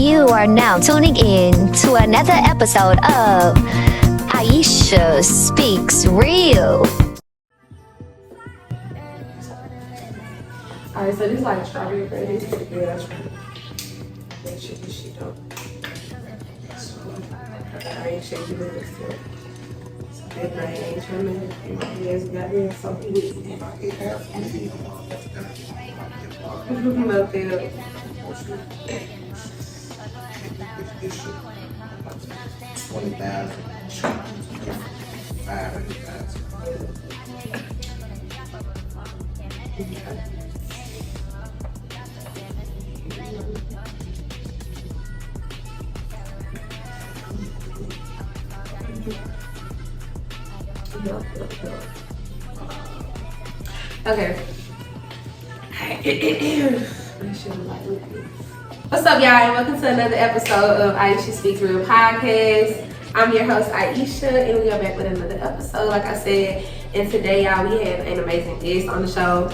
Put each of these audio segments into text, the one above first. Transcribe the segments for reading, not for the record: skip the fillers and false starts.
You are now tuning in to another episode of Aisha Speaks Real. Alright, so this is like strawberry bread. It's pretty good. I try to make sure this shit don't. I ain't shaking it still. So that night ain't trimming. And my hands got in something with me. Nothing. 20,000, 500,000. Okay. What's up, y'all, and welcome to another episode of Aisha Speaks Real podcast. I'm your host, Aisha, and we are back with another episode, like I said. And today, y'all, we have an amazing guest on the show.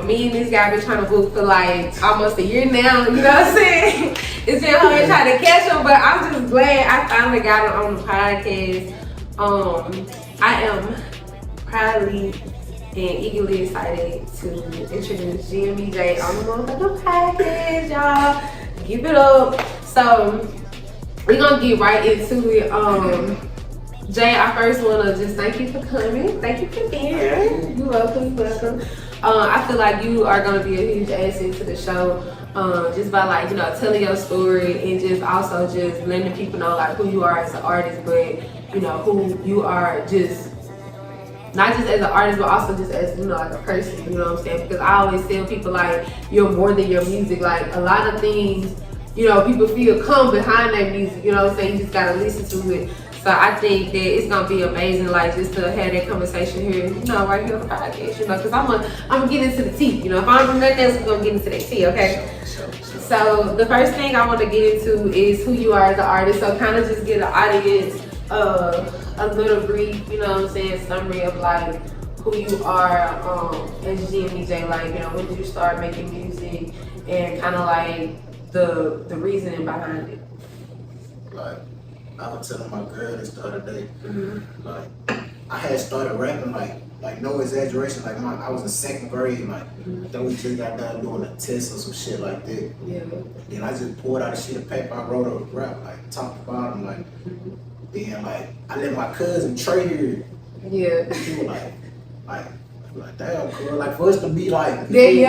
Me and this guy been trying to book for like almost a year now, you know what I'm saying? It's been hard trying to catch him, but I'm just glad I finally got him on the podcast. I am proudly and eagerly excited to introduce GME Jay on the motherfucking podcast, y'all. Give it up. So we're gonna get right into it. Jay, I first wanna just thank you for coming. Thank you for being here. You're welcome, welcome. I feel like you are gonna be a huge asset to the show. Just by like, you know, telling your story and just also just letting people know like who you are as an artist, but you know, who you are just not just as an artist, but also just as, you know, like a person, you know what I'm saying? Because I always tell people, like, you're more than your music. Like, a lot of things, you know, people feel come behind that music, you know what I'm saying? You just gotta listen to it. So I think that it's gonna be amazing, like, just to have that conversation here, you know, right here on the podcast, you know, because I'm gonna get into the tea, you know? If I don't do nothing else, we're gonna get into that tea, okay? So the first thing I want to get into is who you are as an artist. So kind of just get an audience a little brief, you know what I'm saying, summary of like who you are as GME Jay. Like, you know, when did you start making music and kind of like the reasoning behind it. Like, I was telling my girl this the other day, like, I had started rapping like no exaggeration, like I was in second grade, like I think we just got done doing a test or some shit like that. Yeah. Then I just pulled out a sheet of paper, I wrote a rap, like top to bottom, like then like I let my cousin Trey hear it. Yeah. He was like damn, cool. Like for us to be like, you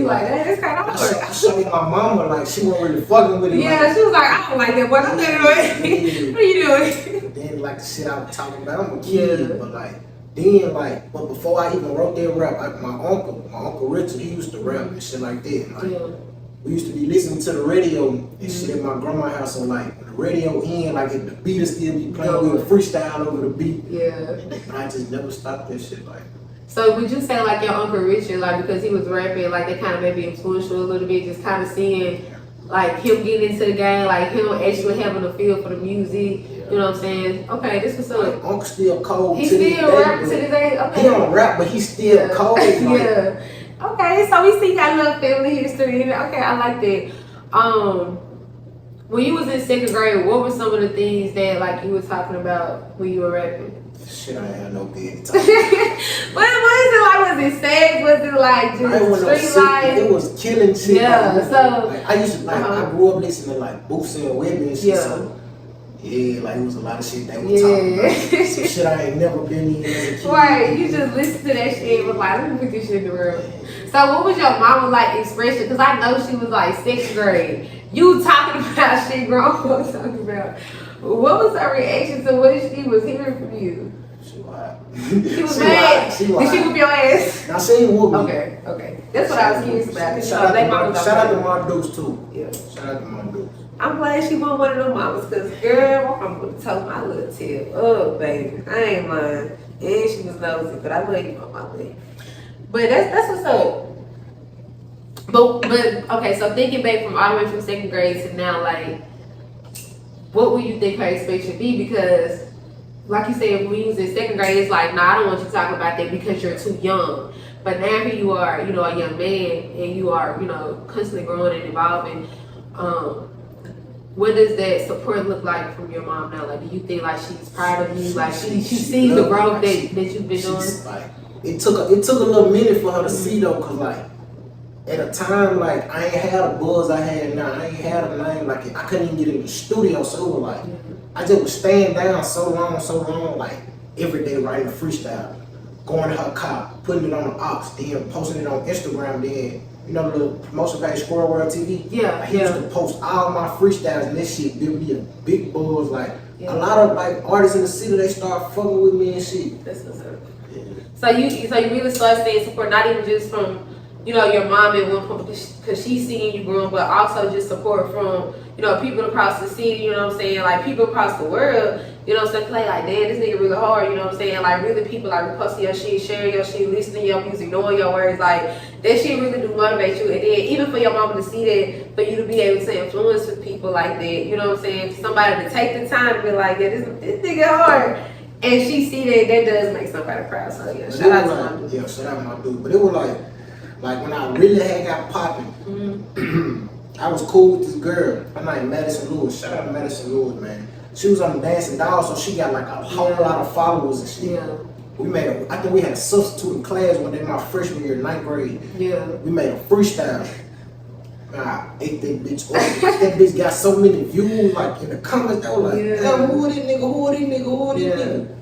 like that's kind of hard. I showed my mama, like she wasn't really fucking with it. Yeah, like, she was like, I don't like that, boy. Don't let it away. What are you doing? Then like the shit I was talking about, I'm a kid, but like then like, but before I even wrote that rap, like my uncle Richard, he used to rap and shit like that. Like, we used to be listening to the radio and shit at my grandma's house, so like when the radio in, like if the beat is still be playing, we would freestyle over the beat. Yeah. And I just never stopped that shit, like. So would you say like your Uncle Richard, like because he was rapping, like they kind of maybe influenced you a little bit, just kind of seeing like him getting into the game, like him actually having a feel for the music, you know what I'm saying? Okay, this was like, Uncle still cold. He still rapping to this day? Okay. He don't rap, but he's still cold. Like, yeah. Okay, so we see got a little family history in it. Okay, I like that. When you was in second grade, what were some of the things that like you were talking about when you were rapping? Shit, I ain't had no business. What was it like? Was it sex? Was it like just street life? It was killing shit. Yeah, like, so like, I used to like I grew up listening to like Boosie and Webbie and shit. Yeah. So yeah, like it was a lot of shit they were talking about. Some shit I ain't never been in as a kid. Right, you just listen to that shit and was like, let me put this shit in the world. So what was your mama like expression? Because I know she was like sixth grade. You talking about shit grown folks talking about. What was her reaction to what she was hearing from you? She lied. She was mad. Did she whoop your ass? Now she ain't whoop me. Okay. That's what I was curious about. Shout out to my dudes too. Yeah. Shout out to my dudes. I'm glad she wasn't one of them mamas, because girl, I'm gonna tell my little tip. Oh baby, I ain't lying. And she was nosy, but I love you, mama. I love you. But that's what's up. But okay, so thinking back from all the way from second grade to now, like, what would you think her expectation should be? Because, like you said, when you was in second grade, it's like, nah, I don't want you to talk about that because you're too young. But now here you are, you know, a young man, and you are, you know, constantly growing and evolving. what does that support look like from your mom now? Like, do you think like she's proud of you? Like she sees the growth that you've been doing? Like, it took a little minute for her to see though, cause like at a time like I ain't had a buzz I had now. I ain't had a name like I couldn't even get in the studio, so it was like I just was staying down so long, like every day writing a freestyle, going to her car, putting it on the aux, then posting it on Instagram, then you know the little promotion page Squirrel World TV. Yeah, he used to post all my freestyles and this shit built me a big buzz. Like a lot of like artists in the city, they start fucking with me and shit. That's what's up. Yeah. So you really start staying support, not even just from your mom at one point because she's seeing you growing, but also just support from people across the city. You know what I'm saying? Like people across the world. You know what I'm saying? Like damn, this nigga really hard. You know what I'm saying? Like really people like reposting your shit, sharing your shit, listening to your music, knowing your words. Like that shit really do motivate you. And then even for your mama to see that, for you to be able to influence with people like that. You know what I'm saying? For somebody to take the time to be like, yeah, this nigga hard. And she see that does make somebody proud. So yeah, shout out to my dude. Yeah, shout out to my dude. But it was like when I really had got popping, I was cool with this girl. Her name Madison Lewis. Shout out to Madison Lewis, man. She was on the Dancing Dolls, so she got like a whole lot of followers and shit. Yeah. I think we had a substitute in class one day my freshman year, 9th grade. Yeah. We made a freestyle. I ate that bitch up. That bitch got so many views, like in the comments, they were like, damn, who are this nigga, who are this nigga, who are this nigga?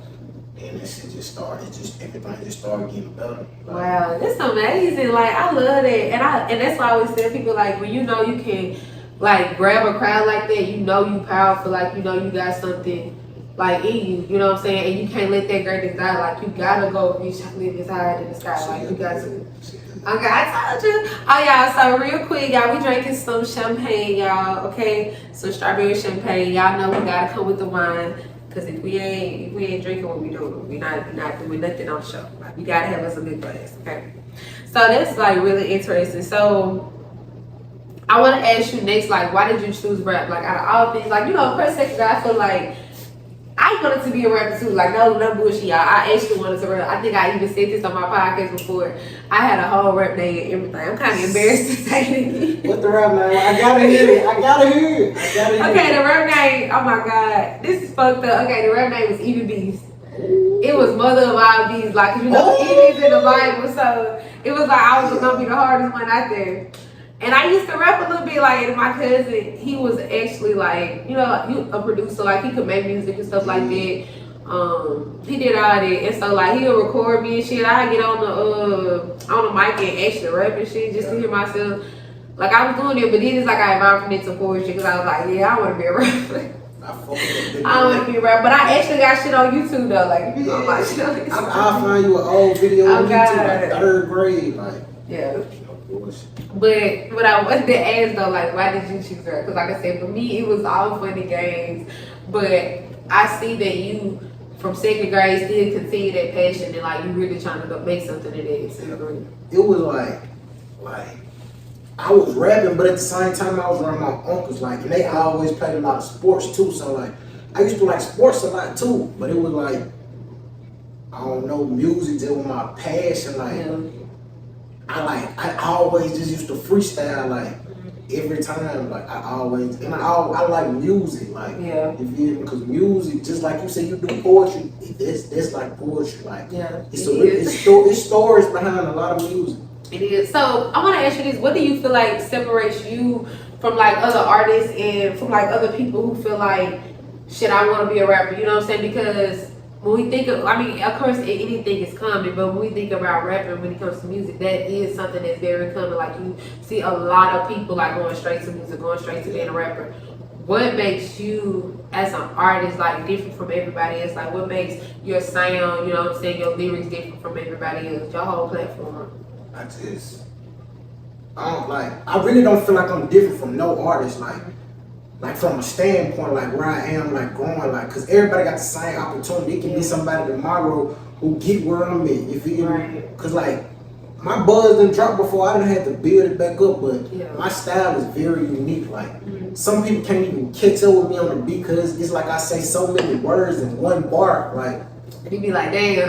And that shit just started, everything just started getting better. Like, wow, that's amazing. Like I love that. And that's why I always tell people like when you can like grab a crowd like that, you powerful, like you got something like in you, you know what I'm saying? And you can't let that greatness die. Like you gotta go reach as high in the sky. Like you got to. Okay, I told you. Oh y'all, so real quick, y'all, we drinking some champagne, y'all. Okay, some strawberry champagne. Y'all know we gotta come with the wine. Cause if we ain't drinking what we doing, we not doing nothing on the show. Like we gotta have us a good glass, okay? So that's like really interesting. So I want to ask you next, like, why did you choose rap? Like out of all things, like per second, I feel like I wanted to be a rapper too. Like no bullshit, y'all. I actually wanted to rap. I think I even said this on my podcast before. I had a whole rap name and everything. I'm kind of embarrassed to say it. What the rap name? I gotta hear it. Okay, the rap name. Oh my god, this is fucked up. Okay, the rap name was Evie Beast. It was mother of all bees, like Evie's in the Bible, so it was like I was gonna be the hardest one out there. And I used to rap a little bit, like my cousin, he was actually like, a producer, like he could make music and stuff like that. He did all that, and so like he'll record me and shit. I get on the mic and actually rap and shit just to hear myself. Like I was doing it, but then it's like I evolved from it to poetry because I was like, yeah, I want to be a rapper. I want to be a rapper, but I actually got shit on YouTube though. Like if you want my shit on YouTube, I'll find you an old video on YouTube, like 3rd grade, like yeah. But what I wanted to ask though, like, why did you choose rap? Because like I said, for me, it was all funny games. But I see that you, from 2nd grade, still continue that passion and like you really trying to go make something of that. It was like I was rapping, but at the same time I was around my uncles, like, and they always played a lot of sports too. So like, I used to like sports a lot too. But it was like, I don't know, music just was my passion. Like. Yeah. I always just used to freestyle like every time, like I like music, like you feel me? Because music, just like you said, you do poetry. That's like poetry, like it's stories behind a lot of music. It is. So I want to ask you this: what do you feel like separates you from like other artists and from like other people who feel like, shit, I want to be a rapper? You know what I'm saying? Because when we think of, of course, anything is common, but when we think about rapping, when it comes to music, that is something that's very common. Like you see a lot of people like going straight to music, going straight to being a rapper. What makes you, as an artist, like different from everybody else? Like what makes your sound, your lyrics different from everybody else? Your whole platform. I really don't feel like I'm different from no artist. Like from a standpoint, like where I am, like growing, like, cause everybody got the same opportunity. It can be somebody tomorrow who get where I'm at. You feel me? Cause like my buzz done dropped before. I done had to build it back up, but my style is very unique. Like some people can't even catch up with me on the beat because it's like I say so many words in one bar. Like you be like, damn.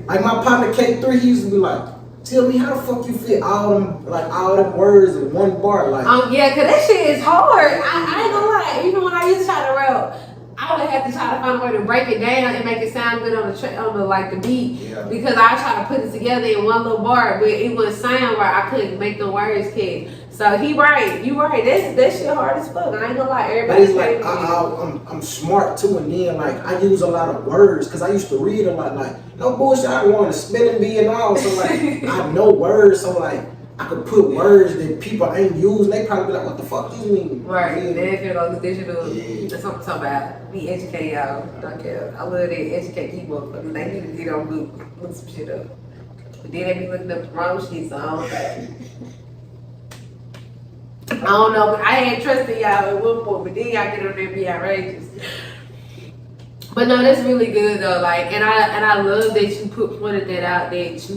like my partner K3, he used to be like, Tell me how the fuck you fit all them words in one bar, like. Yeah, cause that shit is hard. I ain't gonna lie. Even when I used to try to rap, I would have to try to find a way to break it down and make it sound good on the beat. Yeah. Because I try to put it together in one little bar, but it wouldn't sound right. I couldn't make the words catch. So you right. That shit hard as fuck. I ain't gonna lie. Everybody's like I'm smart too, and then like I use a lot of words because I used to read a lot. Like no bullshit, I don't want to spelling bee and all. So like I know words, so like I could put words that people ain't using. They probably be like, "What the fuck do you mean?" Right. Yeah. Digital. Yeah. That's what I'm talking about. We educate y'all. Don't care. I love that educate these motherfuckers. They need to get on look some shit up. But then they be looking up the wrong shit, so I don't know, but I had trust in y'all at one point, but then y'all get on there and be outrageous. But no, that's really good though. Like, and I love that you pointed that out. That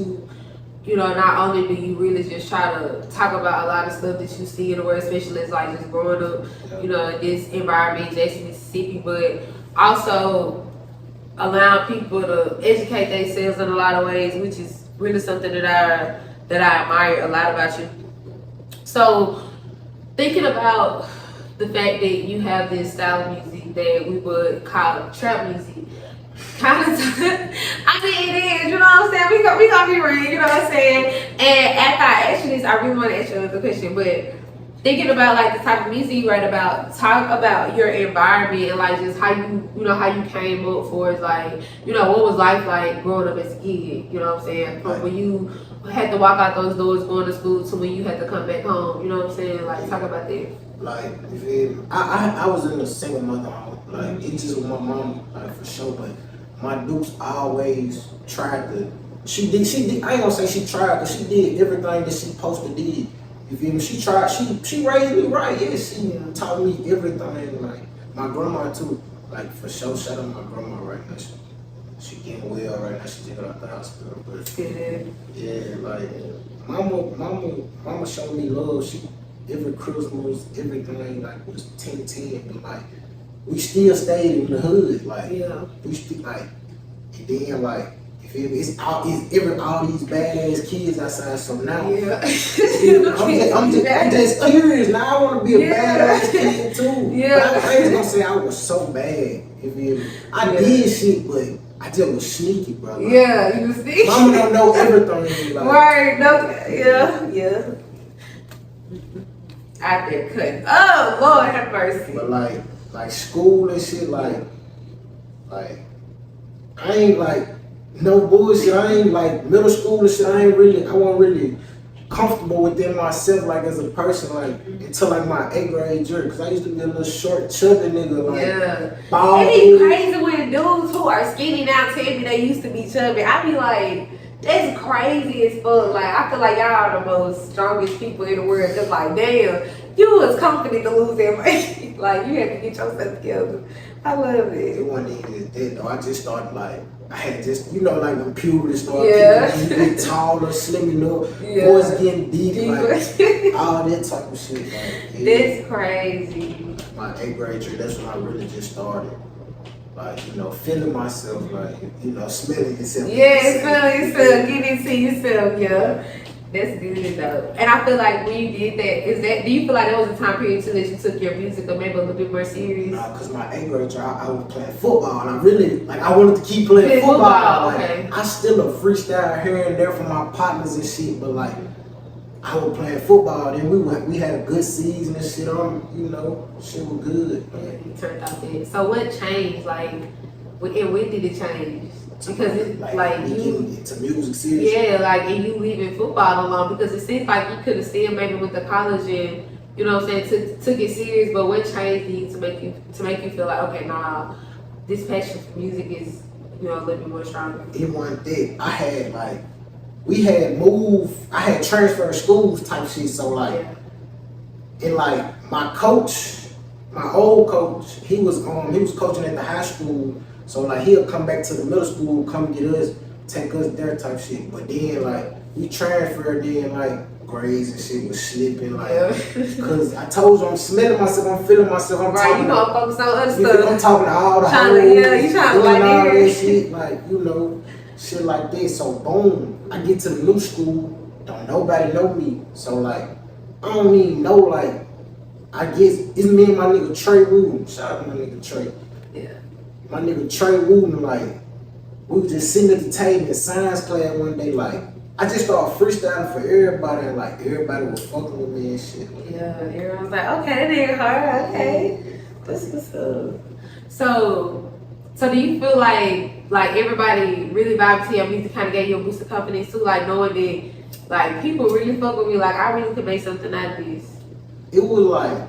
you know, not only do you really just try to talk about a lot of stuff that you see in the world, especially as like just growing up, you know, in this environment, Jackson, Mississippi, but also allowing people to educate themselves in a lot of ways, which is really something that I admire a lot about you. So, thinking about the fact that you have this style of music that we would call trap music, kind of, I mean it is, you know what I'm saying? We gonna be real, you know what I'm saying? And after I ask you this, I really want to ask you another question, but thinking about like the type of music you write about, talk about your environment and like just how you came up for it, like, you know, what was life like growing up as a kid, you know what I'm saying? From when you had to walk out those doors going to school to when you had to come back home, you know what I'm saying? Like, talk about that. Like, you feel me? I was in a single mother home. Like, it just was my mom, like, for sure. But my dukes always tried to. She did. I ain't gonna say she tried, because she did everything that she supposed to did. You feel me? She tried. She raised me right. Yeah, she taught me everything. Like my grandma too. Like for sure. Shout out my grandma right now. She getting well right now. She just got out the hospital. But yeah, like mama showed me love. She every Christmas, everything like was 10-10. But like we still stayed in the hood. Like we still like, and then like. It's all these badass kids outside. So now, I'm just curious. Now I want to be a badass kid too. But I ain't gonna say I was so bad. You feel me? I did shit, but I just was sneaky, bro. Like, you was sneaky. Mama don't know everything. Like, right? No. Out there cutting. Oh Lord, have mercy. But like school and shit, like I ain't like. No bullshit. I ain't like middle school and shit. I wasn't really comfortable within myself, like as a person, like until like my 8th grade year. Cause I used to be a little short, chubby nigga, like bald. It be crazy when dudes who are skinny now tell me they used to be chubby. I be like, that's crazy as fuck. Like I feel like y'all are the most strongest people in the world. Just like, damn, you was confident to lose that weight. Like you had to get yourself together. I love it. It wasn't even that though. I just started like. I had just, you know, like when puberty started, you get taller, slim, you know, voice getting deep, like all that type of shit. Like, that's crazy. My 8th grade year, that's when I really just started, like, you know, feeling myself, like, you know, smelling yourself. Yeah, smelling yourself, getting into yourself, That's good though. And I feel like when you did that, do you feel like that was a time period too that you took your music or maybe a little bit more serious? Nah, cause my 8th grade year, I was playing football and I really, like I wanted to keep playing football. Like, I still a freestyle here and there for my partners and shit, but like, I was playing football and we had a good season and shit you know, shit was good. You turned out that. So what changed? Like, when did it change? Because it's like you getting into music serious. Yeah, like and you leaving football alone because it seems like you could have still maybe went to college and you know what I'm saying took it serious. But what changed you to make you feel like okay, nah, this passion for music is a little bit more stronger. It wasn't that I had I had transferred schools type shit. So like, and like my coach, my old coach, he was coaching at the high school. So like he'll come back to the middle school, come get us, take us there type shit. But then like we transferred, then like grades and shit was slipping, like cause I told you I'm smelling myself, I'm feeling myself, I'm talking. You know, I'm focused on other stuff. I'm talking to all the hoes, you trying to like all that shit, like you know, shit like this. So boom, I get to the new school don't nobody know me. So like, I don't even know, like, I guess it's me and my nigga Trey Wooten. Shout out to my nigga Trey. Yeah. My nigga Trey Wooten, like, we was just sitting at the table in science class one day, like, I just started freestyling for everybody, and like, everybody was fucking with me and shit. Yeah, everyone's like, okay, that nigga hard, okay. That's what's up. So do you feel like everybody really vibed to your music, kind of gave you a boost of confidence too, like knowing that like people really fuck with me, like I really could make something out of this? It was like,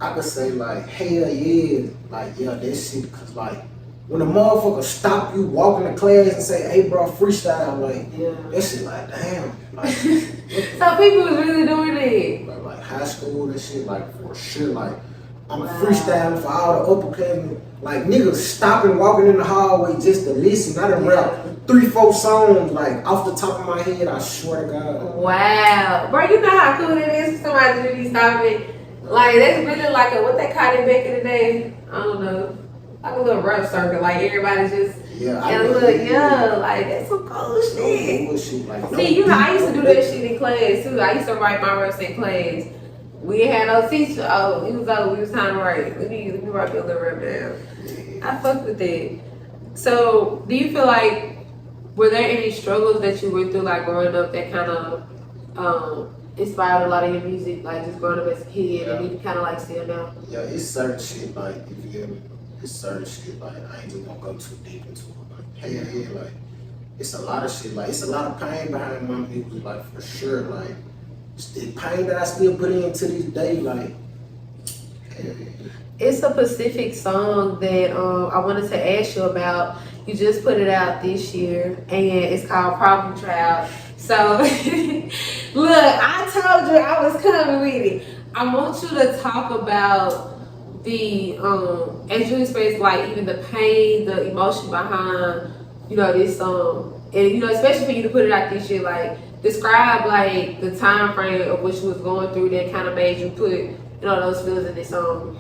I could say like, hell yeah, like yeah, that shit, cause like, when a motherfucker stop you walking to class and say, hey bro, freestyle, like, Yeah. that shit like, damn. Like, So people was really doing it. like high school and shit, like for sure, like, I'm Wow. freestyling for all the upperclassmen. Like niggas stopping, walking in the hallway just to listen. I done rap 3-4 songs, like off the top of my head, I swear to God. Wow. Bro, you know how cool it is for somebody to be stopping? Like, that's really like a, what they called it back in the day? I don't know. Like a little rap circle. Like, everybody just, Yeah, and look, yeah, like, that's some cool shit. Bullshit, like, See, you know, I used to do that shit in class, too. I used to write my raps in class. We had no teacher. Oh, we was time to write. Let me write a little rap down. I fuck with that. So, do you feel like, were there any struggles that you went through, like, growing up that kind of, inspired a lot of your music, like just growing up as a kid, and you kind of like still now? Yeah, it's certain shit, like, if you hear me, it's certain shit, like, I ain't even gonna go too deep into it, like, hey, like, it's a lot of shit, like, it's a lot of pain behind my music, like, for sure, like, it's the pain that I still put into this day, like, hell yeah. It's a specific song that I wanted to ask you about. You just put it out this year, and it's called Problem Child. So, look, I told you I was coming with it. I want you to talk about the, as you express, like, even the pain, the emotion behind, you know, this song. And, you know, especially for you to put it out this year, like, describe, like, the time frame of what you was going through that kind of made you put, you know, those feelings in this song.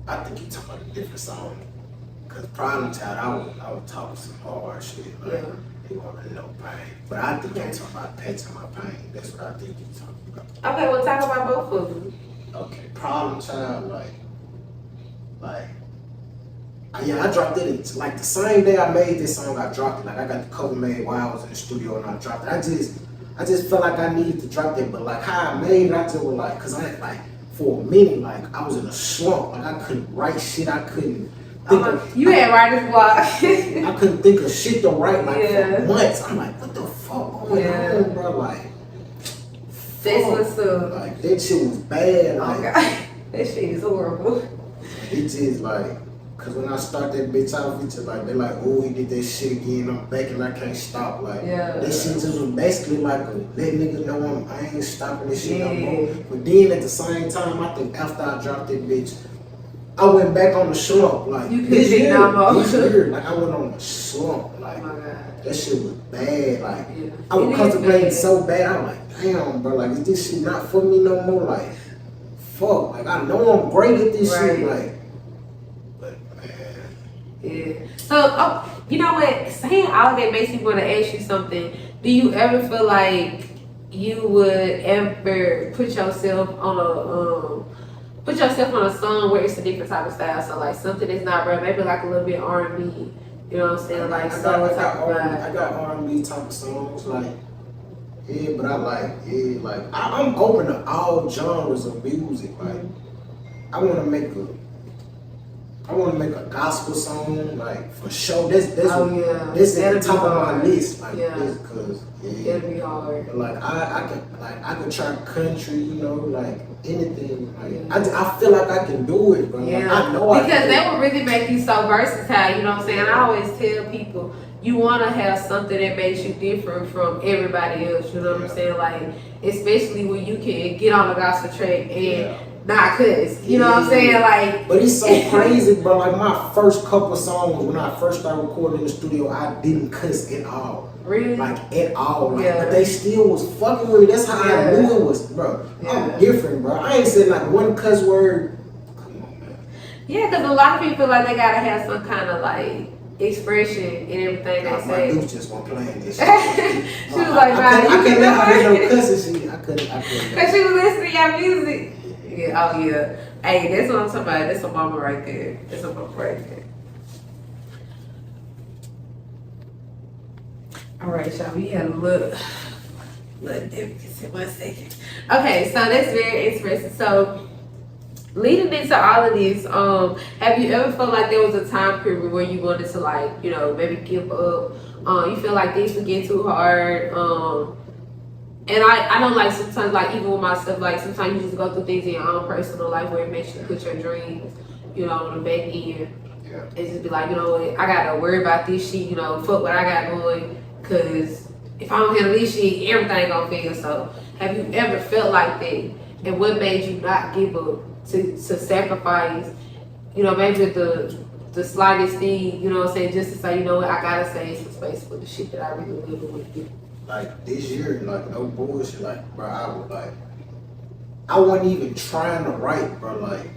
I think you're talking about a different song. Cause Problem Child, I was talking some hard shit. Like, you want to know pain. But I think you're talking about patching my pain. That's what I think you're talking about. Okay, we'll talk about both of them. Okay, Problem Child, yeah, I dropped it. Like the same day I made this song, I dropped it. Like I got the cover made while I was in the studio and I dropped it. I just felt like I needed to drop it. But like how I made it, I just was like, cause I had like, for a minute, like I was in a slump. Like I couldn't write shit. I couldn't think of, you had writer's block. I couldn't think of shit to write like for months. I'm like, what the fuck going on, bro? Like, that's what's up. Like that shit was bad. Like, oh God. That shit is horrible. It just like, cause when I start that bitch off, it's just like they're like, oh, he did that shit again. I'm back and I can't stop. Like that shit just was basically like a let niggas know I ain't stopping this shit no more. But then at the same time, I think after I dropped that bitch, I went back on the slump. Like you this year, like I went on the slump. Like that shit was bad. Like I was contemplating so bad. I'm like, damn, bro. Like is this shit not for me no more? Like fuck. Like I know I'm great at this shit. Like. Yeah. So, you know what? Saying all that makes me want to ask you something. Do you ever feel like you would ever put yourself on a song where it's a different type of style? So, like something that's not rap, maybe like a little bit R&B. You know what I'm saying? Like I got R&B type of songs. Like but I'm open to all genres of music. Like I want to make a gospel song, like for sure. That's at the top of my list, like this, cause that'd be hard. But like I could try country, you know, like anything. Like I feel like I can do it, bro. Yeah, like, I know because that would really make you so versatile. You know what I'm saying? I always tell people you want to have something that makes you different from everybody else. You know what I'm saying? Like especially when you can get on a gospel track and. Not cuz, you know what I'm saying? Like, but it's so crazy, bro. Like my first couple of songs when I first started recording in the studio, I didn't cuss at all. Really? Like at all. Like, but they still was fucking with me. That's how I knew it was, bro. I'm different, bro. I ain't said like one cuss word. Come on, man. Yeah, because a lot of people feel like they gotta have some kind of like expression and everything they My say. dude just wasn't playing this shit. She was like, I nah, couldn't let her hear no cussing shit. I couldn't. Cause she was listening to your music. Yeah, oh yeah. Hey, that's what I'm talking about. That's a mama right there. That's a mama right there. All right, y'all. We had a little difference in 1 second. Okay, so that's very interesting. So, leading into all of this, have you ever felt like there was a time period where you wanted to, like, you know, maybe give up? You feel like things would get too hard. And I know, like, sometimes, like, even with myself, like, sometimes you just go through things in your own personal life where it makes you put your dreams, you know, on the back end. Yeah. And just be like, you know what, I gotta worry about this shit, you know, fuck what I got going. Because if I don't handle this shit, everything gonna fail. So, have you ever felt like that? And what made you not give up to sacrifice, you know, maybe the slightest thing, you know what I'm saying, just to say, you know what, I gotta save some space for the shit that I really, really want to do. Like this year, like no bullshit, like bro, I wasn't even trying to write, bro. Like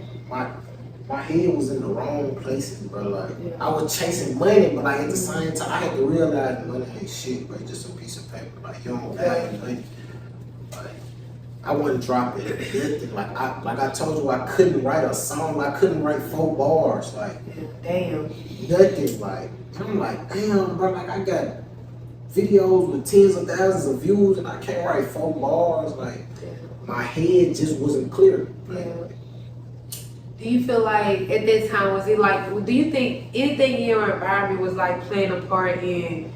my head was in the wrong places, bro. Like I was chasing money, but like at the same time, I had to realize money ain't shit, bro. It's just a piece of paper. Like you don't value money. Like I wasn't dropping nothing. Like I told you, I couldn't write a song. I couldn't write 4 bars. Like damn, nothing. Like I'm like damn, bro. Like I got videos with tens of thousands of views and I can't write 4 bars. Like my head just wasn't clear. Like, do you feel like at that time, was it like, do you think anything in your environment was like playing a part in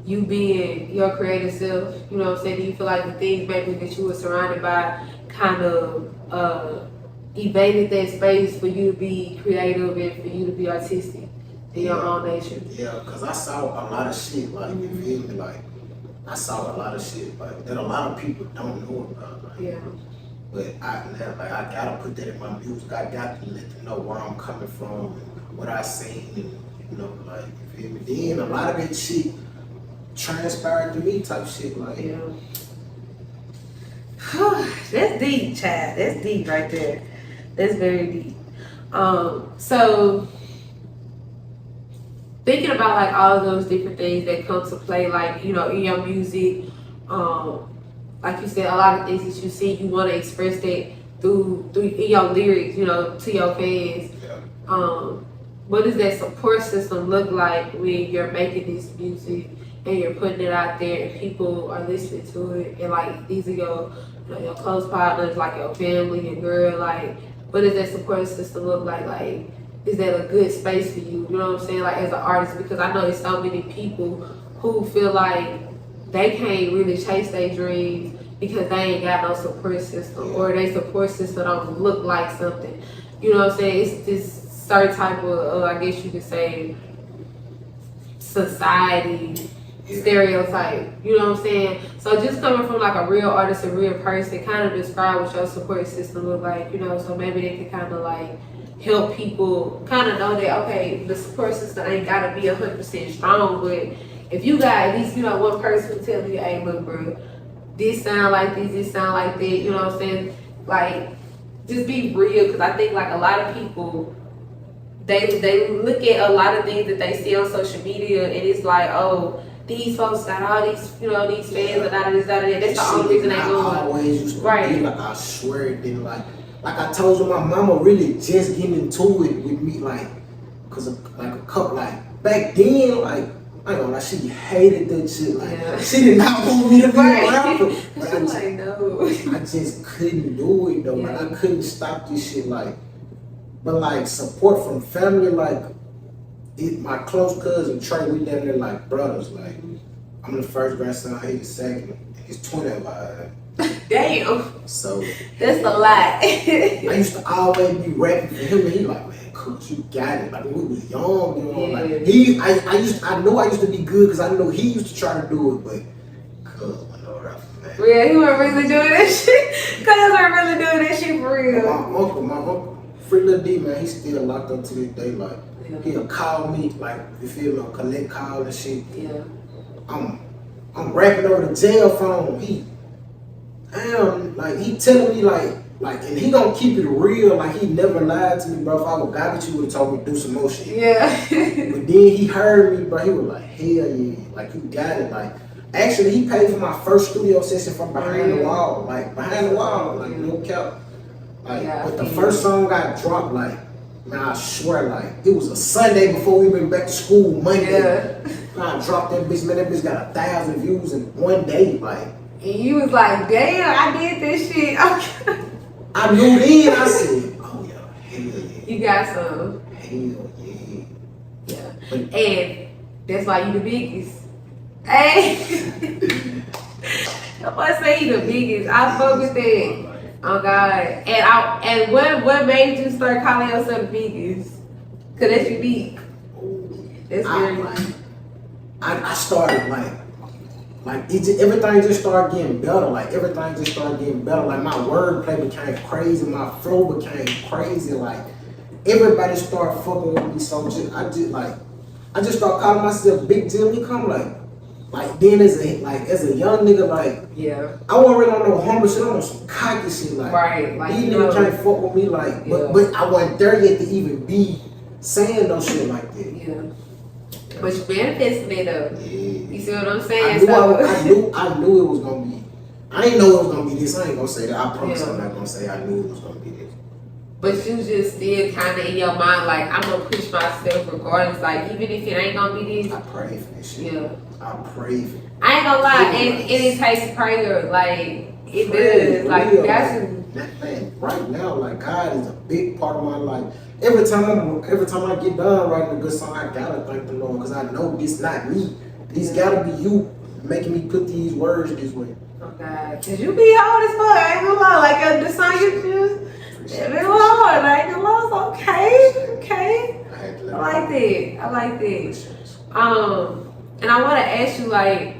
you being your creative self? You know what I'm saying? Do you feel like the things maybe that you were surrounded by kind of evaded that space for you to be creative and for you to be artistic in your own nature? Yeah, because I saw a lot of shit, like, you feel me? Like, I saw a lot of shit, like, that a lot of people don't know about. Like, Yeah. but I gotta put that in my music. I got to let them know where I'm coming from and what I seen, and, you know, like, you feel me? Then a lot of that shit transpired to me type shit, like. Yeah. That's deep, Chad. That's deep right there. That's very deep. So thinking about like all of those different things that come to play, like, you know, in your music, like you said, a lot of things that you see, you want to express that through in your lyrics, you know, to your fans. Yeah. What does that support system look like when you're making this music and you're putting it out there and people are listening to it, and like these are your, you know, your close partners, like your family, your girl, like what does that support system look like? Like, is that a good space for you? You know what I'm saying? Like as an artist, because I know there's so many people who feel like they can't really chase their dreams because they ain't got no support system, or their support system don't look like something. You know what I'm saying? It's this certain type of, I guess you could say, society stereotype. You know what I'm saying? So just coming from like a real artist, a real person, kind of describe what your support system look like. You know, so maybe they can kind of like help people kind of know that, okay, the support system ain't gotta be 100% strong, but if you got at least, you know, one person who tell you, hey, look, bro, this sound like this sound like that, you know what I'm saying? Like, just be real, because I think like a lot of people, they look at a lot of things that they see on social media, and it's like, oh, these folks got all these, you know, these fans and all of this, all of that. That's the only reason they do it. I always used to right. be like, I swear it didn't like I told you, my mama really just getting into it with me, like, cause of, like a couple, like back then, like, I don't know, like she hated that shit, like she did not want me to be a rapper. But I just couldn't do it though, like I couldn't stop this shit, like. But like support from family, like my close cousin Trey, we down there like brothers, like I'm the first grandson, he's the second, he's 20 of us. Damn. So that's a lot. I used to always be rapping for him, and he like, man, coach, you got it. Like when we was young, you know, like I know I used to be good because I know he used to try to do it, but cuz I know rapper, man. Yeah, he wasn't really doing that shit. Cuz wasn't really doing that shit for real. My uncle, Free Lil D, man, he's still locked up to this day. Like he'll call me, like you feel me, collect call and shit. Yeah. I'm rapping over the jail phone. He telling me like Like, and he gonna keep it real. Like, he never lied to me, bro. If I would got it, you would have told me to do some more shit. Yeah. But then he heard me, bro. He was like, hell yeah. Like, you got it. Like, actually, he paid for my first studio session from behind the wall. Like, behind the wall. Like, no cap. Like, but the first song I dropped, like, man, I swear, like, it was a Sunday before we went back to school, Monday. Yeah. I dropped that bitch, man. That bitch got 1,000 views in one day. Like, and you was like, damn, I did this shit. Okay. I knew then, I said, oh yeah, hell yeah. You got some. Hell yeah. Yeah. But, And that's why you the biggest. Hey. I want to say you the biggest. I fuck with that. Oh God. And what made you start calling yourself the biggest? Cause that's unique. That's very unique. I started like it just, everything just started getting better. Like everything just started getting better. Like my wordplay became crazy, my flow became crazy. Like everybody started fucking with me. So I just started calling myself Big Jimmy. Come like then as a young nigga, like yeah, I wasn't really on no humble shit. I'm on some cocky shit. Like right, like these niggas can't fuck with me. Like but I wasn't there yet to even be saying no shit like that. Yeah. But you manifested it though. Yeah. You see what I'm saying? I knew it was gonna be. I didn't know it was gonna be this. I ain't gonna say that. I promise I'm not gonna say I knew it was gonna be this. But you just still kind of in your mind like, I'm gonna push myself regardless. Like even if it ain't gonna be this. I pray for this shit. Yeah. I pray for it. I ain't gonna lie, it takes prayer. Like it does. Like you got to. Man, right now, like God is a big part of my life. Every time I get done writing a good song, I gotta thank the Lord because I know this not me. This gotta be you making me put these words this way. Oh God, cause you be hard as fuck. I ain't gonna lie. Like the song you just, it be hard. Like the Lord's okay. I like that. And I want to ask you like.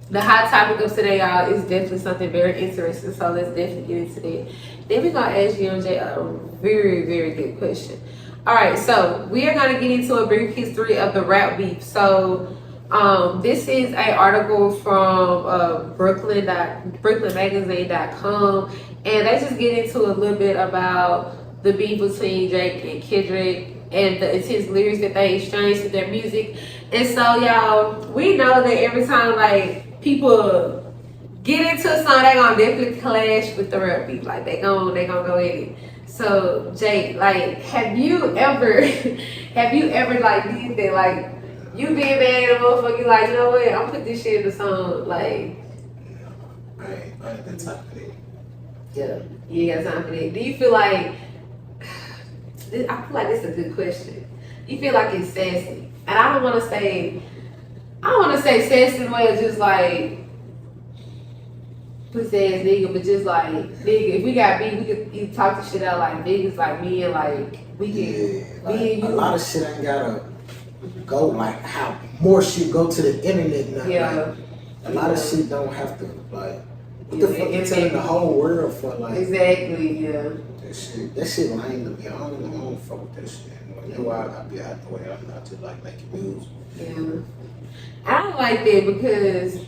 The hot topic of today, y'all, is definitely something very interesting. So let's definitely get into that. Then we're gonna ask GME Jay a very, very good question. All right, so we are gonna get into a brief history of the rap beef. So this is an article from BrooklynMagazine.com, and they just get into a little bit about the beef between Drake and Kendrick and the intense lyrics that they exchanged with their music. And so, y'all, we know that every time like people get into a song, they gonna definitely clash with the rap beef. Like they gonna go in it. So Jay, like, have you ever like did that? Like you being mad at a motherfucker, you like, you know what? I'm put this shit in the song. Like, I ain't got time for that. Yeah, you ain't got time for that. Do you feel like? I feel like this is a good question. You feel like it's sassy, and I don't want to say sassy in the way of just like pussy ass nigga, but just like nigga, if we got beef, we could either talk the shit out like niggas, like me and like we can like, me and you. A lot of shit ain't gotta go like how more shit go to the internet now. Yeah. Like, a lot of shit don't have to like what the fuck you telling the whole world for like exactly, yeah. That shit lame to me. I don't fuck with that shit. That's why I be out the way. I'm not to like making music. Yeah. I don't like that because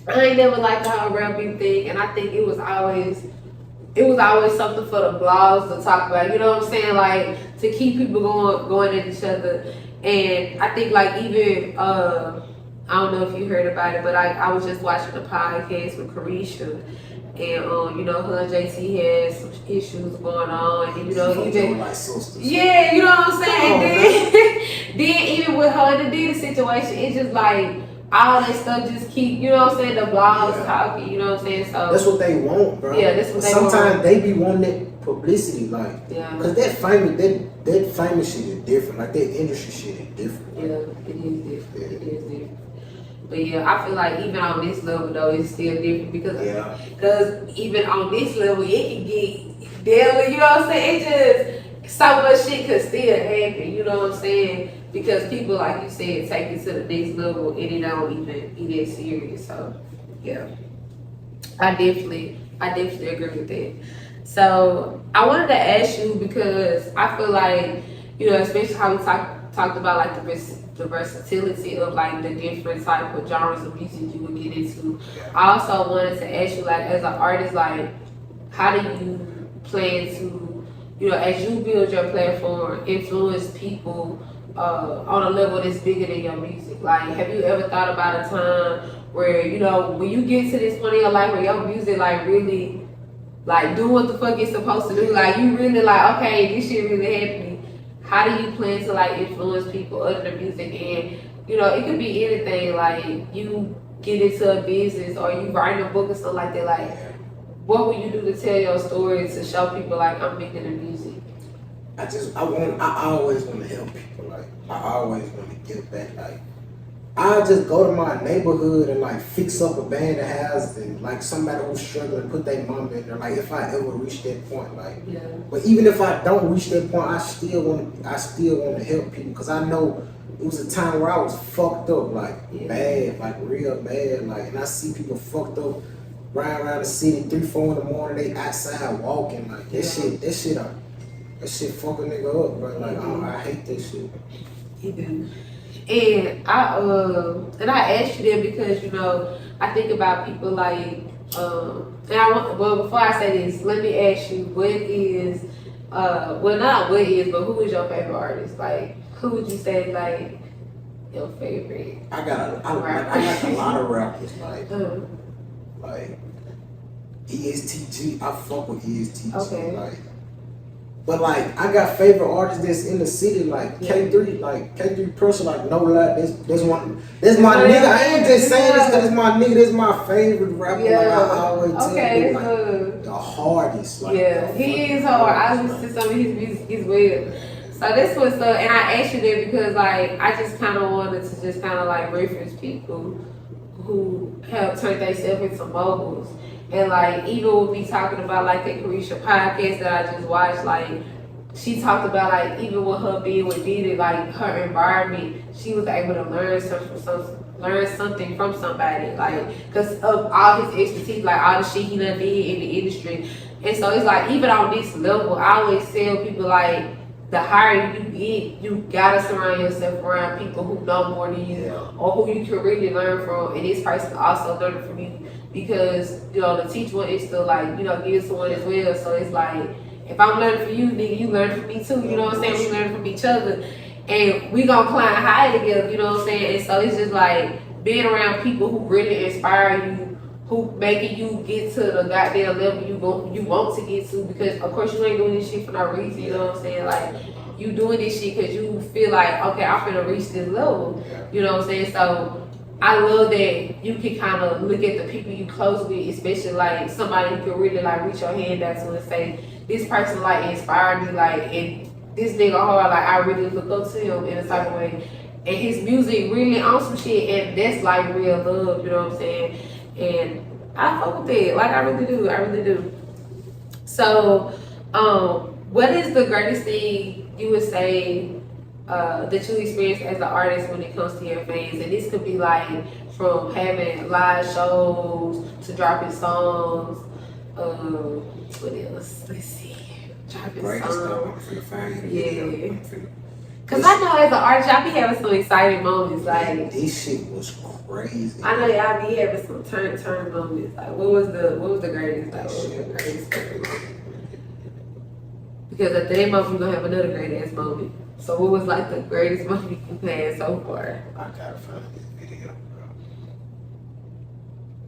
I ain't never liked the whole rap beef thing, and I think it was always something for the blogs to talk about. You know what I'm saying? Like to keep people going at each other. And I think like even I don't know if you heard about it, but I was just watching a podcast with Carisha. And you know, her and JT had some issues going on, and you know, even yeah, you know what I'm saying. Then even with her and the Diddy situation, it's just like all that stuff just keep, you know what I'm saying, the blogs talking, you know what I'm saying. So that's what they want, bro. Yeah, that's what they want. Sometimes they be wanting that publicity, like, yeah, cause that famous shit is different. Like that industry shit is different. Yeah, it is different. Yeah. It is different. But yeah, I feel like even on this level though, it's still different because even on this level, it can get deadly. You know what I'm saying? It just so much shit could still happen. You know what I'm saying? Because people, like you said, take it to the next level and it don't even be that serious. So yeah, I definitely agree with that. So I wanted to ask you because I feel like, you know, especially how we talked about like the versatility of like the different type of genres of music you would get into. I also wanted to ask you, like, as an artist, like, how do you plan to, you know, as you build your platform, influence people on a level that's bigger than your music? Like, have you ever thought about a time where, you know, when you get to this point in your life where your music like really like do what the fuck it's supposed to do, like you really like, okay, this shit really happening, how do you plan to like influence people other than music? And you know, it could be anything, like you get into a business or you writing a book or something like that, like what would you do to tell your story to show people like I'm making the music? I always want to help people. Like, I always want to give back. Like, I just go to my neighborhood and like fix up a band of houses and like somebody who's struggling, put their mom in there. Like, if I ever reach that point, like, Yeah. but even if I don't reach that point, I still want to help people, because I know it was a time where I was fucked up, like bad, like real bad, like, and I see people fucked up riding around the city 3, 4 in the morning, they outside walking, like that shit fuck a nigga up, bro. Like, I hate that shit. You do. And I asked you that because, you know, I think about people like, before I say this, let me ask you, what is, well, not what is, but who is your favorite artist? Like, who would you say, like, your favorite? I like a lot of rappers, like ESTG. I fuck with ESTG, Okay. But like, I got favorite artists that's in the city, like K3, like K3 Pressure, like no lie, that's my nigga. I ain't just saying this because it's my nigga. That's my favorite rapper. Yeah. Like, I always tell you, like, so the hardest. Like, he is hard. I listen to some of his music as well. So this was and I asked you that because like I just kind of wanted to just kind of like reference people who have turned themselves into moguls. And like, even with me talking about like the Carisha podcast that I just watched, like she talked about like even with her being with Diddy, like her environment, she was able to learn something from somebody, like because of all his expertise, like all the shit he done did in the industry. And so it's like, even on this level, I always tell people like, the higher you get, you gotta surround yourself around people who know more than you, or who you can really learn from, and this person also learning from you. Because, you know, the teach one is to like, you know, give someone as well. So it's like, if I'm learning from you, nigga, you learn from me too. You know what I'm saying? We learn from each other. And we gonna climb high together, you know what I'm saying? And so it's just like being around people who really inspire you, who making you get to the goddamn level you want to get to. Because of course you ain't doing this shit for no reason, you know what I'm saying? Like, you doing this shit because you feel like, okay, I'm finna reach this level. You know what I'm saying? So I love that you can kind of look at the people you close with, especially like somebody you can really like reach your hand out to and say, this person like inspired me, like, and this nigga hard, like I really look up to him in a certain way. And his music really on some shit, and that's like real love, you know what I'm saying? And I fuck with it, like I really do. So, what is the greatest thing you would say that you experience as an artist when it comes to your fans? And this could be like from having live shows to dropping songs. What else? Let's see. Dropping songs. Yeah. Cause I know as an artist, y'all be having some exciting moments. Like, this shit was crazy. I know y'all be having some turn moments. Like, what was the greatest? Like, what was the greatest moment? Because at that moment, you're gonna have another great ass moment. So what was like the greatest moment you've had so far? I gotta find this video, bro.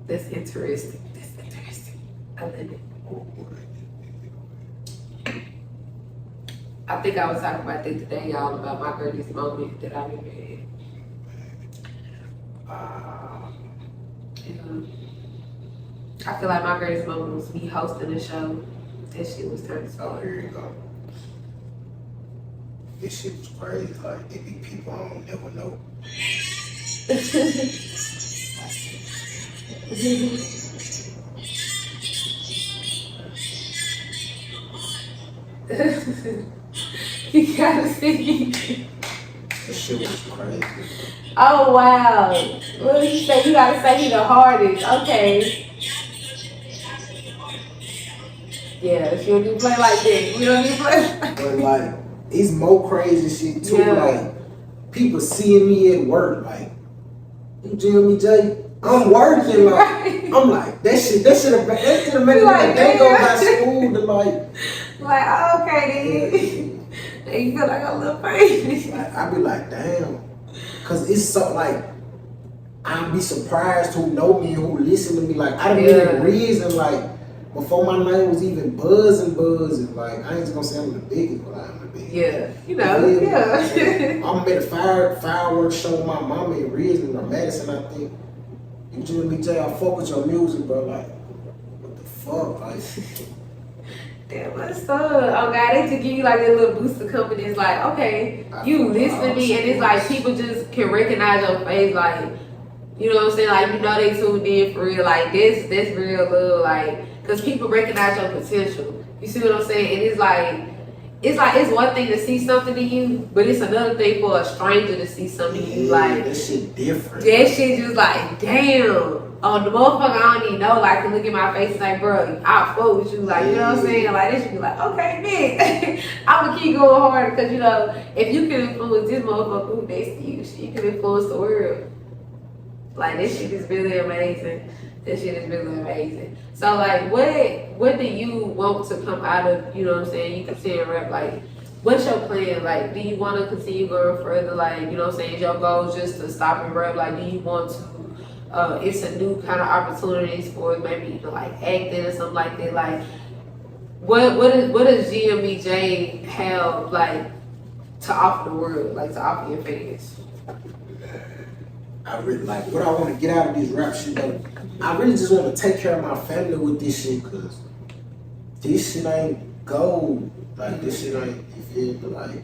That's interesting. I love it. I think I was talking about that today, y'all, about my greatest moment that I've ever had. I feel like my greatest moment was me hosting a show. That shit was turning so. Oh, here you go. This shit was crazy. Like, it be people I don't never know. You gotta see. This shit was crazy. Oh wow. What did you say? You gotta say he the hardest. Okay. Yeah, she don't even play like that. We don't even play. But like, it's more crazy shit too. Yeah. Like, people seeing me at work, like, you GME Jay, I'm working, like. I'm like, that shit have made me like, they go by school to like, oh, okay, then. And you feel like a little famous. I be like, damn. Cause it's so like, I'd be surprised who know me and who listen to me. Like, I done been the reason, like, before my name was even buzzing. Like, I ain't just gonna say I'm the biggest, but I'm the biggest. Yeah, you know, yeah. I'm at a fireworks show with my mama in Reason or Madison, I think. You GME Jay, I fuck with your music, bro. Like, what the fuck? Like, damn, what's up? Oh God, they just give you like that little booster company. It's like, okay, you listen to me, and it's like people just can recognize your face, like, you know what I'm saying? Like, you know they tuned in for real. Like, this real love, like, because people recognize your potential. You see what I'm saying? And it's one thing to see something in you, but it's another thing for a stranger to see something in you. Like, that shit different. That shit just like, damn. Oh, the motherfucker I don't even know, like, can look at my face and like, bro, I'll fuck with you. Like, you know what I'm saying? Like, they should be like, okay, bitch. I'm gonna keep going hard because, you know, if you can influence this motherfucker who next to you, you can influence the world. Like, this shit is really amazing. This shit is really amazing. So, like, what do you want to come out of, you know what I'm saying? You continue to rap, like, what's your plan? Like, do you want to continue going further? Like, you know what I'm saying? Is your goal just to stop and rap? Like, do you want to, it's a new kind of opportunities for maybe, you know, like, acting or something like that? Like, what does GME Jay have, like, to offer the world? Like, to offer your fans? I really like what I want to get out of this rap shit though. I really just want to take care of my family with this shit, cause this shit ain't gold. Like, this shit ain't, you feel me? Like,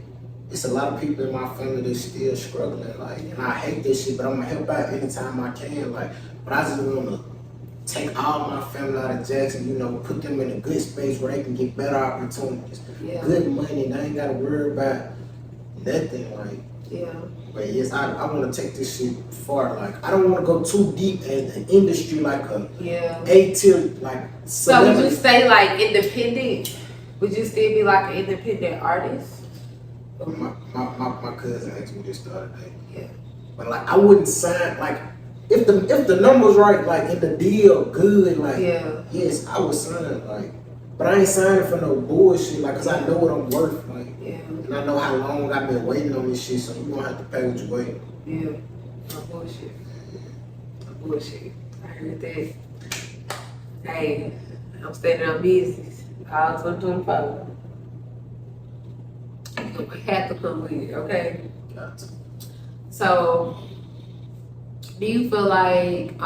it's a lot of people in my family that's still struggling. Like, and I hate this shit, but I'm gonna help out anytime I can. Like, but I just want to take all my family out of Jackson, you know, put them in a good space where they can get better opportunities, good money, and I ain't gotta worry about nothing. Like, but yes, I want to take this shit far. Like, I don't want to go too deep in the industry, like A tier, like. Celebrity. So would you stay like independent? Would you still be like an independent artist? My cousin asked me this the other day. Yeah. But like, I wouldn't sign, like, if the numbers right, like, in the deal good, like, yes, I would sign, like. But I ain't signing for no bullshit, like, cause I know what I'm worth, like. And I know how long I've been waiting on this shit, so you gonna have to pay what you wait. Yeah. No bullshit. No bullshit. I heard that. Hey, I'm standing on business. All 2024. I have to come with it, okay? Got to. So, do you feel like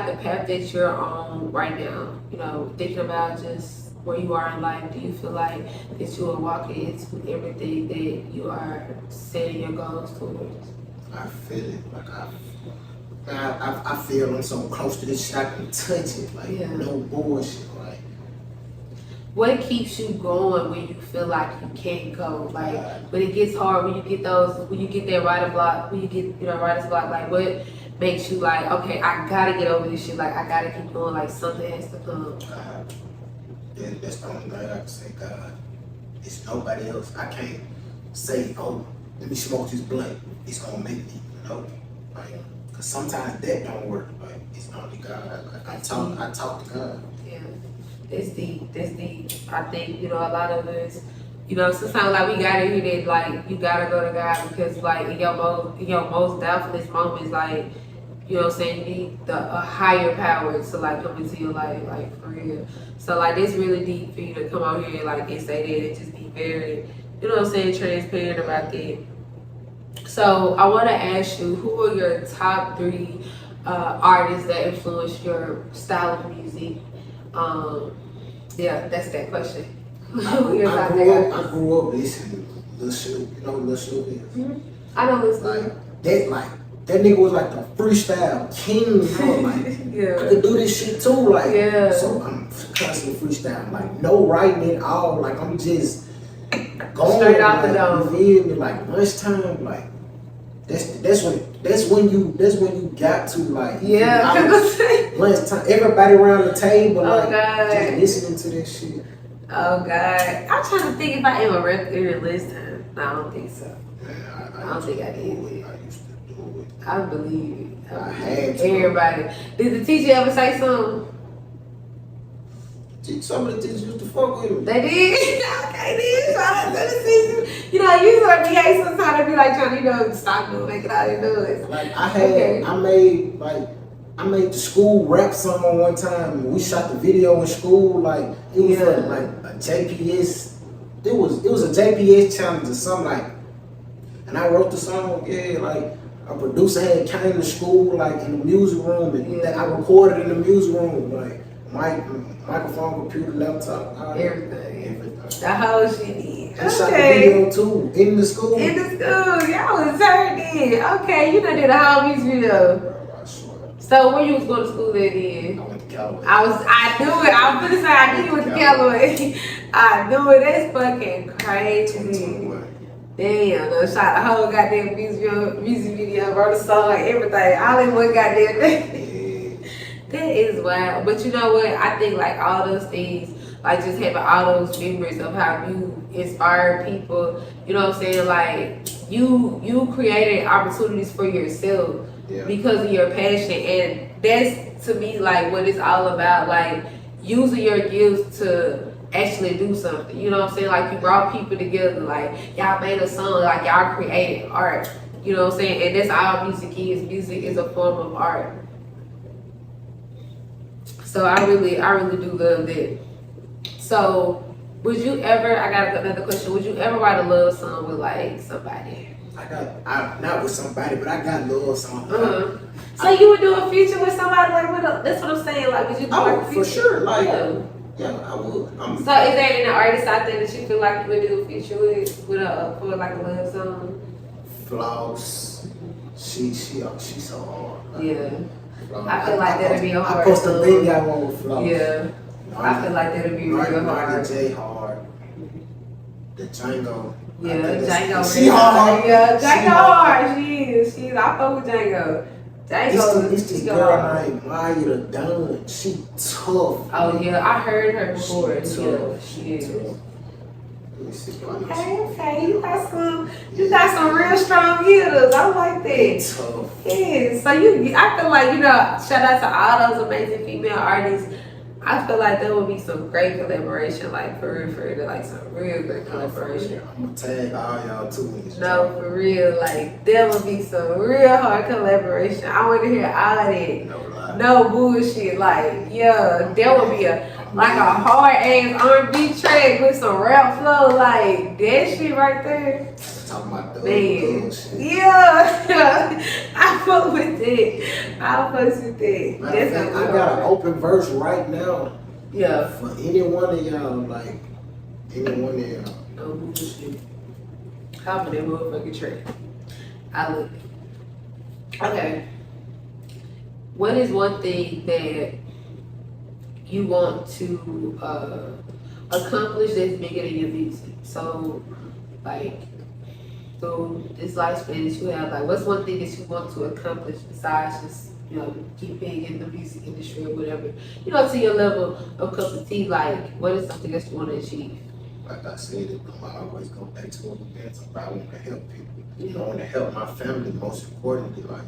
the path that you're on right now, you know, thinking about just where you are in life, do you feel like that you are walking into everything that you are setting your goals towards? I feel it. Like, I feel I'm so close to this shit, I can touch it. Like, no bullshit. Like, what keeps you going when you feel like you can't go? Like, when it gets hard, when you get that writer's block, like, what makes you like, okay, I gotta get over this shit, like, I gotta keep going, like, something has to come? That's the only thing I can say, God. It's nobody else. I can't say, oh, let me smoke this blunt. It's gonna make me, you know? Like, cause sometimes that don't work. Like, it's only God. Like, I talk to God. Yeah, that's deep. I think, you know, a lot of us, you know, sometimes, like, we gotta hear that, like, you gotta go to God, because, like, in your most doubtfulest moments, like, you know what I'm saying, you need a higher power to, like, come into your life, like, for real. So, like, it's really deep for you to come out here and, like, and say that and just be very, you know what I'm saying, transparent about that. So, I want to ask you, who are your top 3 artists that influenced your style of music? Yeah, that's that question. I grew up listening to Lil Snoop. You know who Lil Snoop is? Mm-hmm. I know Lil Snoop. That nigga was like the freestyle king, bro. Like, I could do this shit too, like. So I'm constantly freestyling, like, no writing at all. Like, I'm just going straight out the dome. You feel me? Like, lunchtime, like, that's when you got to, like, lunchtime. Everybody around the table, like, just listening to this shit. Oh God, I'm trying to think if I ever read during lunchtime. No, I don't think so. I don't think I did. I used to do it. I believe I had to. Everybody. Did the teacher ever say something? Some of the teachers used to fuck with me. They did? Okay, then. Shout out to the teachers. You know, you heard me hate sometimes they be like trying to, stop doing, make it all they do is. Like, I made the school rap song one time, and we shot the video in school. Like, it was like a JPS. It was a JPS challenge or something like. And I wrote the song. Yeah, like a producer had came to school, like in the music room, and I recorded in the music room, like microphone, computer, laptop, everything. The whole shit. And shot the video too in the school. In the school, y'all was turned in. Okay, you done did a whole music video. So where you was going to school at then? I went to Callaway. I knew it. I was gonna say I knew you went to Callaway. I knew it. That's fucking crazy. Damn, I shot a whole goddamn music video, wrote a song, everything. All in one goddamn thing. That is wild. But you know what? I think like all those things, like just having all those memories of how you inspire people, you know what I'm saying? Like you created opportunities for yourself because of your passion, and that's to me like what it's all about. Like using your gifts to actually do something, you know what I'm saying? Like you brought people together, like y'all made a song, like y'all created art, you know what I'm saying? And that's all music is. Music is a form of art. So I really do love that. So would you ever, I got another question, would you ever write a love song with like somebody? Not with somebody, but I got love songs. So you would do a feature with somebody, like that's what I'm saying, like would you do like a feature? For sure, like yeah, I would. So is there any artist out there that you feel like you would do a feature with for like a love song? Floss, she so hard. Like, yeah. I feel like that'd be a hard. I post a thing I want with Floss. Yeah. I feel like that'd be real hard. Jay hard. The Django. Yeah, Django. She hard. Yeah, Django hard. She is. I fuck with Django. It's this girl named Maya Dunn. She tough. Oh yeah, I heard her before. Yeah, she is. Okay, you got some real strong hitters. I like that. Tough. Yeah, so I feel like, shout out to all those amazing female artists. I feel like there would be some great collaboration, like for real, like some real great collaboration. I'm gonna tag all y'all too. No, for real, like there would be some real hard collaboration. I want to hear all that. No bullshit. Like, yeah, there would be a hard ass R&B track with some rap flow, like that shit right there. Talking about the shit. Yeah, I fuck with that. I fuck with that. I got an open verse right now. Yeah. For any one of y'all, like any one of y'all. No bullshit. How many motherfucking track? I look. Okay. What is one thing that you want to accomplish that's bigger than your music? So, like, through this lifespan that you have, like, what's one thing that you want to accomplish besides just, keep being in the music industry or whatever? To your level of cup of tea, like, what is something that you want to achieve? Like I said, I always go back to what we dance about. I want to help people. I want to help my family, most importantly. Like,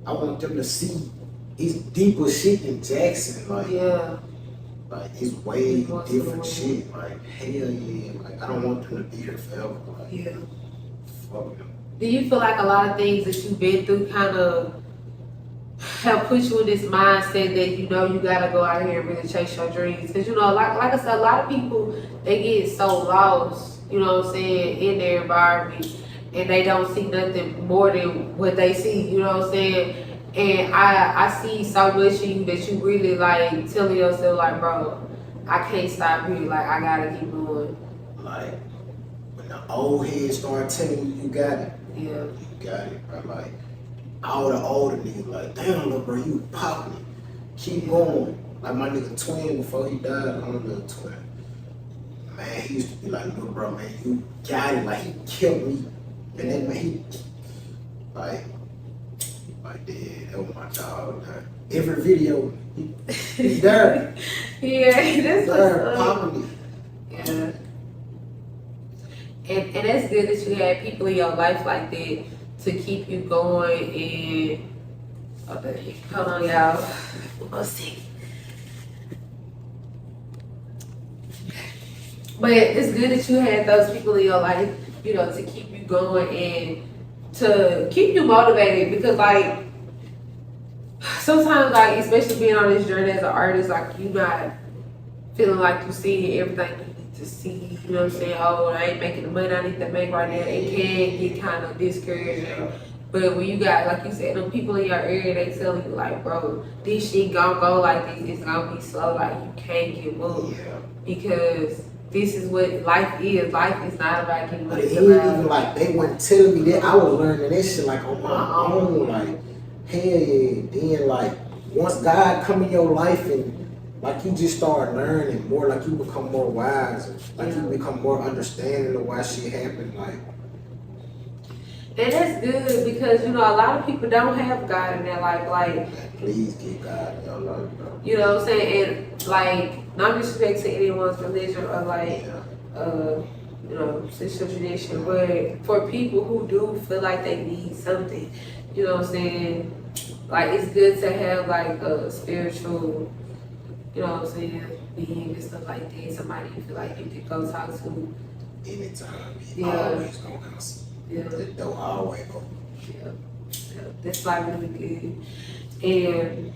I want them to see it's deeper shit than Jackson. Like, like it's way different shit. Like, hell yeah. Like, I don't want them to be here forever. Like, fuck them. Do you feel like a lot of things that you've been through kind of have put you in this mindset that you gotta go out here and really chase your dreams? Because like I said, a lot of people, they get so lost, you know what I'm saying, in their environment, and they don't see nothing more than what they see, you know what I'm saying? And I see so much in you that you really like telling yourself, like, bro, I can't stop here, like I gotta keep going. Like when the old heads start telling you got it, yeah, you got it, bro. Like all the older niggas, like, damn, little bro, you popping it. Keep going. Like my nigga Twin, before he died, I'm a little Twin. Man, he used to be like, little bro, man, you got it. Like, he killed me. And then, man, he, like that was my dog. Man. Every video, he there. Yeah, that's there, popping it. Yeah. And that's good that you had people in your life like that to keep you going and Okay, hold on, y'all. Let's see. But it's good that you had those people in your life, you know, to keep you going and to keep you motivated because, like, sometimes, like, especially being on this journey as an artist, like, you not feeling like you see everything you need to see, you know what I'm saying? Oh, I ain't making the money I need to make right now. It can get kind of discouraging. But when you got, like you said, them people in your area, they tell you, like, bro, this shit gonna go like this. It's gonna be slow. Like, you can't give up. Because this is what life is. Life is not about getting money. But even like, they weren't telling me that. I was learning that shit, like, on my own. Like, hell yeah. Then, like, once God come in your life and, like, you just start learning more, like, you become more wise. Like, you become more understanding of why shit happened. Like, and that's good because, you know, a lot of people don't have God in their life. Like, please get God in your life, bro. You know what I'm saying? And, like, not disrespect to anyone's religion or, like, you know, social tradition, but for people who do feel like they need something, you know what I'm saying? Like, it's good to have, like, a spiritual, you know what I'm saying, being and stuff like that. Somebody you feel like you can go talk to. Anytime. Always gonna answer. The door always open. Yeah, that's like really good. And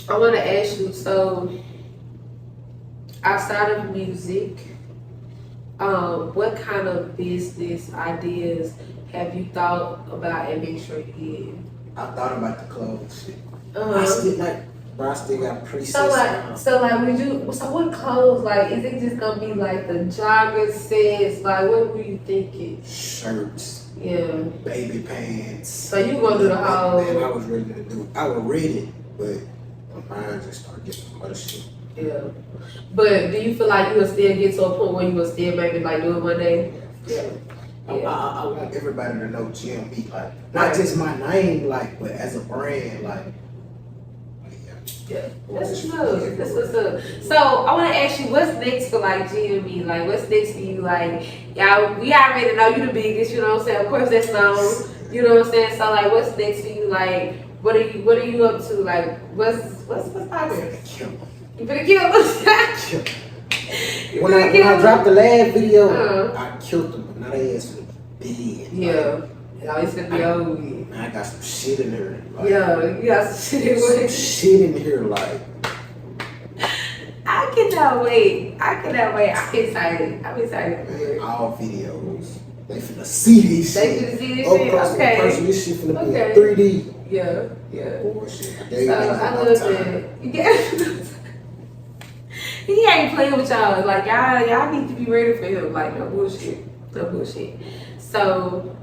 I want to ask you, so outside of music, what kind of business ideas have you thought about and make sure you did? I thought about the clothes shit. I still like, bro, I still got presets. So what clothes, like, is it just gonna be like the jogger sets? Like, what were you thinking? Shirts. Yeah. Baby pants. So you gonna do the whole? Man, I was ready to do. I was ready, but my mind just started getting some other shit. Yeah. But do you feel like you will still get to a point where you will still maybe like do it one day? Yeah. I want everybody to know GME, like, not just my name, like, but as a brand, like. Yeah, that's what's up. That's what's up. So I want to ask you, what's next for like GME? Like, what's next for you? Like, y'all, we already know you the biggest. You know what I'm saying? Of course, that's known. You know what I'm saying? So like, what's next for you? Like, what are you up to? Like, what's poppin'? You finna kill them. When I dropped the last video, I killed them, but now they asked for the bed. Yeah. It's gonna be over. Man, I got some shit in there. Like, yeah, you got some shit in there. Shit in here, like. I cannot wait. I'm excited. Man, all videos. They finna see these shit. They finna see this shit? Okay. Person, this shit finna be in 3D. Yeah. Bullshit. So, I love that. He ain't playing with y'all. Like, y'all need to be ready for him. Like, no bullshit. So,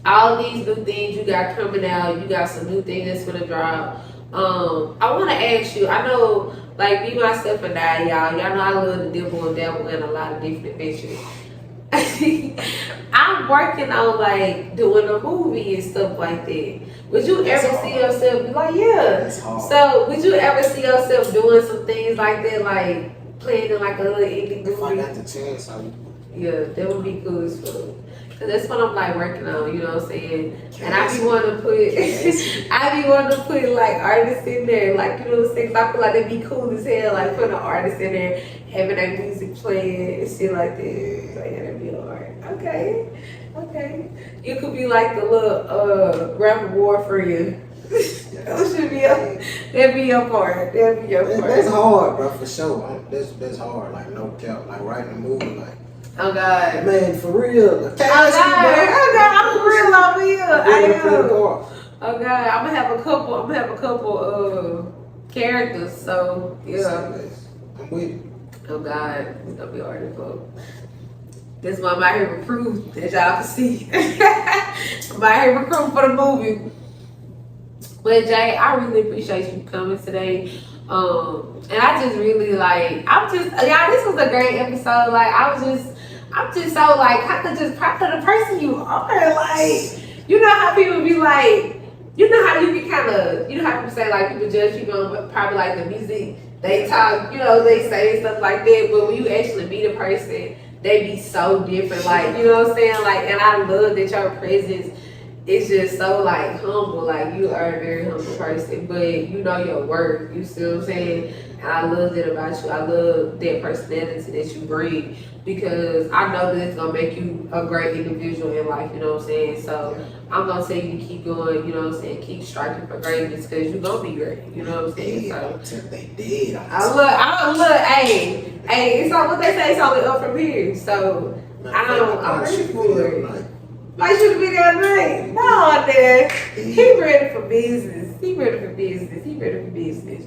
all these new things you got coming out, you got some new things that's gonna drop. I want to ask you, I know, like, me, myself, and y'all know I love to dibble and dabble in a lot of different ventures. I'm working on, like, doing a movie and stuff like that. Would you ever see yourself be like, yeah? So, would you ever see yourself doing some things like that, like playing in like a little indie movie? If I got the chance, I would. Yeah, that would be cool as fuck. Cause that's what I'm like working on, you know what I'm saying? And I be wanting to put like artists in there, like, you know what I'm saying? 'Cause I feel like it'd be cool as hell, like putting an artist in there, having their music playing and shit like that. So yeah, that'd be alright. Okay. You could be like the little rapper war for you. That'd be your part. That's hard, bro, for sure. That's hard, like no cap, like writing a movie, like. Oh God, man, for real. Oh God, I'm for real over here. I am. Oh God, I'm gonna have a couple characters. So yeah. I'm with it. Oh God, it's gonna be hard as fuck. This is why I'm out here recruiting, as y'all can see. I'm out here recruiting for the movie. But Jay, I really appreciate you coming today. And I just really y'all, this was a great episode. Like, I'm just so like kind of just proud of the person you are. Like, you know how people be like, you know how you can kind of, you know how people say like people judge people on probably like the music they talk, you know, they say stuff like that. But when you actually meet a person, they be so different. Like, you know what I'm saying? Like, and I love that your presence it's just so like humble. Like you are a very humble person, but you know your worth. You see what I'm saying? And I love that about you. I love that personality that you bring because I know that it's gonna make you a great individual in life. You know what I'm saying? So I'm gonna tell you to keep going. You know what I'm saying? Keep striking for greatness because you're gonna be great. You know what I'm saying? So they did. I look. Hey, it's all what they say. It's only up from here. So I'm ready for it. I should have been that night. No, there. He ready for business. He ready for business. He ready for business.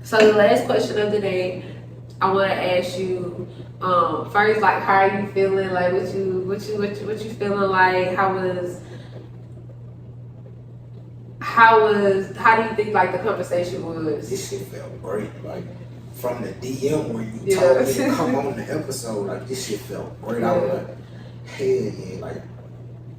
So the last question of the day, I want to ask you. First, like, how are you feeling? Like, what you feeling like? How do you think like the conversation was? This shit felt great. Like from the DM when you told me to come on the episode, like this shit felt great. I was like, hell yeah, like,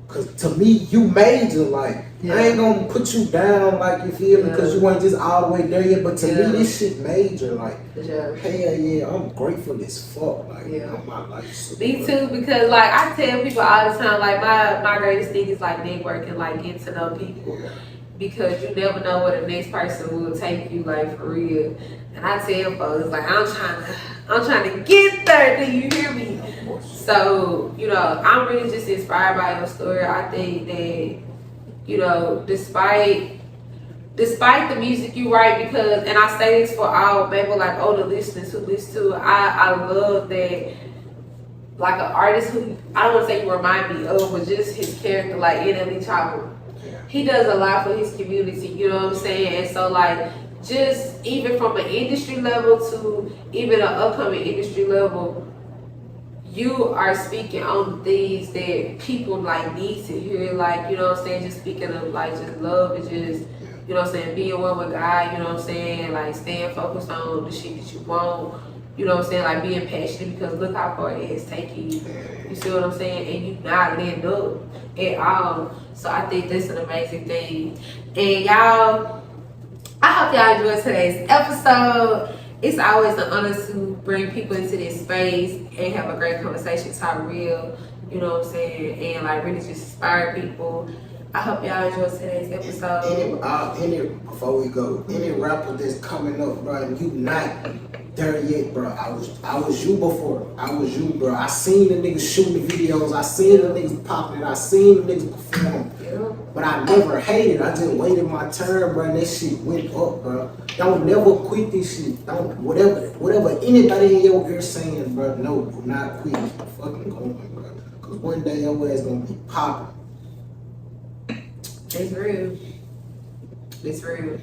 cause to me you major, like I ain't gonna put you down, like you feel me, cause you ain't just all the way there yet. But to me this shit major, like hell yeah, I'm grateful as fuck. Like I'm my life. Me too, because like I tell people all the time, like my greatest thing is like networking, like getting to know people. Because you never know where the next person will take you, like for real. And I tell folks, like I'm trying to get there. Do you hear me? So you know, I'm really just inspired by your story. I think that you know, despite the music you write, because and I say this for all maybe like older listeners who listen to it, I love that. Like an artist who I don't want to say you remind me of, but just his character, like NLE Chopper. He does a lot for his community, you know what I'm saying? And so like just even from an industry level to even an upcoming industry level, you are speaking on things that people like need to hear, like, you know what I'm saying, just speaking of like just love and just, you know what I'm saying, being one with God, you know what I'm saying, like staying focused on the shit that you want, you know what I'm saying, like being passionate because look how far it has taken you. You see what I'm saying? And you not letting up at all. So I think that's an amazing thing. And y'all, I hope y'all enjoyed today's episode. It's always an honor to bring people into this space and have a great conversation, talk real, you know what I'm saying, and like really just inspire people. I hope y'all enjoyed today's episode. Before we go, any rapper that's coming up, bro, and you not there yet, bro. I was you before. I was you, bro. I seen the niggas shooting the videos. I seen the niggas popping it. I seen the niggas perform. But I never hated. I just waited my turn, bro. And that shit went up, bro. Don't never quit this shit. Don't whatever anybody in your ear saying, bro. No, do not quit. Keep fucking going, bro. Cause one day your ass gonna be popping. It's real. It's real.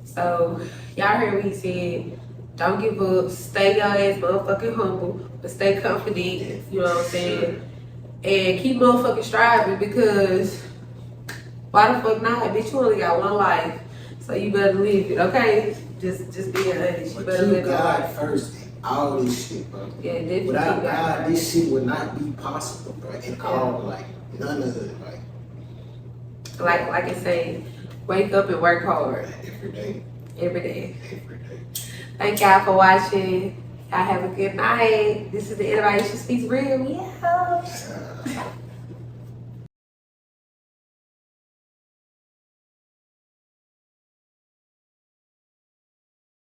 So, y'all heard what he said. Don't give up. Stay your ass motherfucking humble. But stay confident. You know what I'm saying? And keep motherfucking striving because why the fuck not? Bitch, you only got one life. So you better live it, okay? Just being honest. You better live it. God first in all this shit, bro. Yeah, definitely. Without God, this shit would not be possible, bro. And all, like, none of it, like I say, wake up and work hard. Every day. Every day. Thank y'all for watching. Y'all have a good night. This is the Innovation Speaks Real. Yeah.